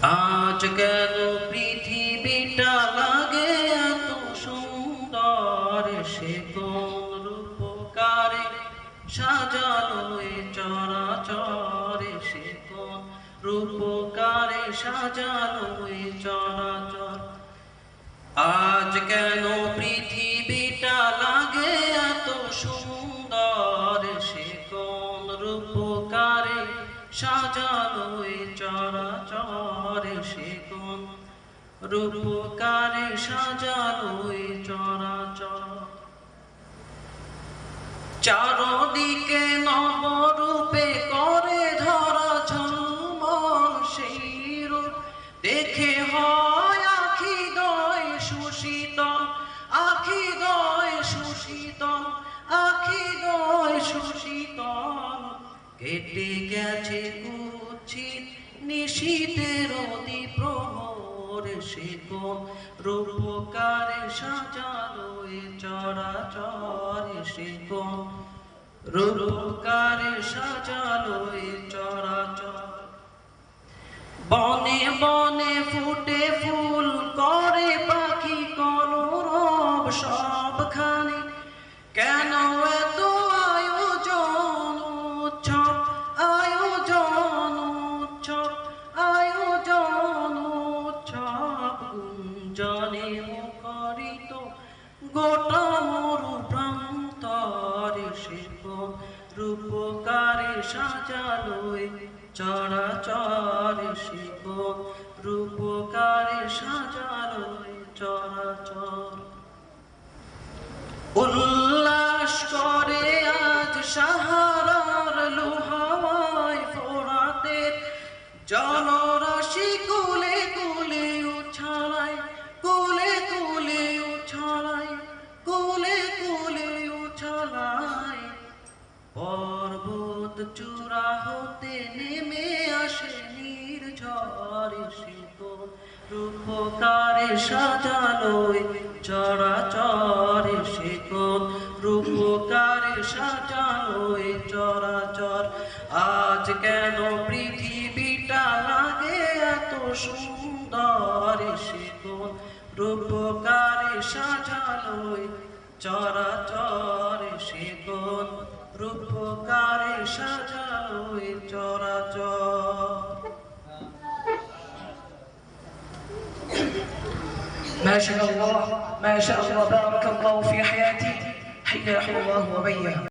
আজ কেন পৃথিবীটা লাগে এত সুন্দর, সে কোন রূপকারে সাজানো এ চরাচরে, সে কোন রূপকারে সাজানো এ চরাচর। আজ কেন পৃথিবীটা লাগে এত সুন্দর, সে কোন রূপকারে সাজানো এ চরাচর, সে কোন রূপকারে সাজানো এ চরাচর। চারদিকে নবরূপে করে ধরা ঝলমল, সেই রূপ দেখে হয় আখি দয় সুশীতল, আখি দয় সুশীতল, আখি দয় সুশীতল। কেটে গেছে কুৎসিত নিশীথের দ্বিপ্রহর, সে কোন রূপকারে সাজানো এ চরাচর, সে কোন রূপকারে সাজানো এ চরাচর। বনে বনে ফুটে ফুল করে পাখি কলরব, সবখানে কেন এত আয়োজন উৎসব, আয়োজন উৎসব, আয়োজন উৎসব। গুঞ্জনে মুখরিত গোটা মরু প্রান্তরে, সে কোন রূপকারে সাজানো এ চরাচর, সে কোন রূপকারে সাজানো এ চরাচর। উল্লাস করে আজ সাহারার লোহাওয়ায় ফোরাতের জলরাশি কুলে কুলে উছালায়, কুলে কুলে উছালায়, কুলে কুলে উছালায়। পর্বত চূড়া হতে নেমে আসে নির্ঝর, সে কোন রূপকারে সাজানো এ চরাচর, সে কোন রূপকারে সাজানো এ চরাচর। আজ কেন পৃথিবীটা লাগে এত সুন্দর, সে কোন রূপকারে সাজানো এ চরাচর, সে কোন রূপকারে সাজানো এ চরাচর। ما شاء الله ما شاء الله، بارك الله في حياتي، حياه الله وبياه.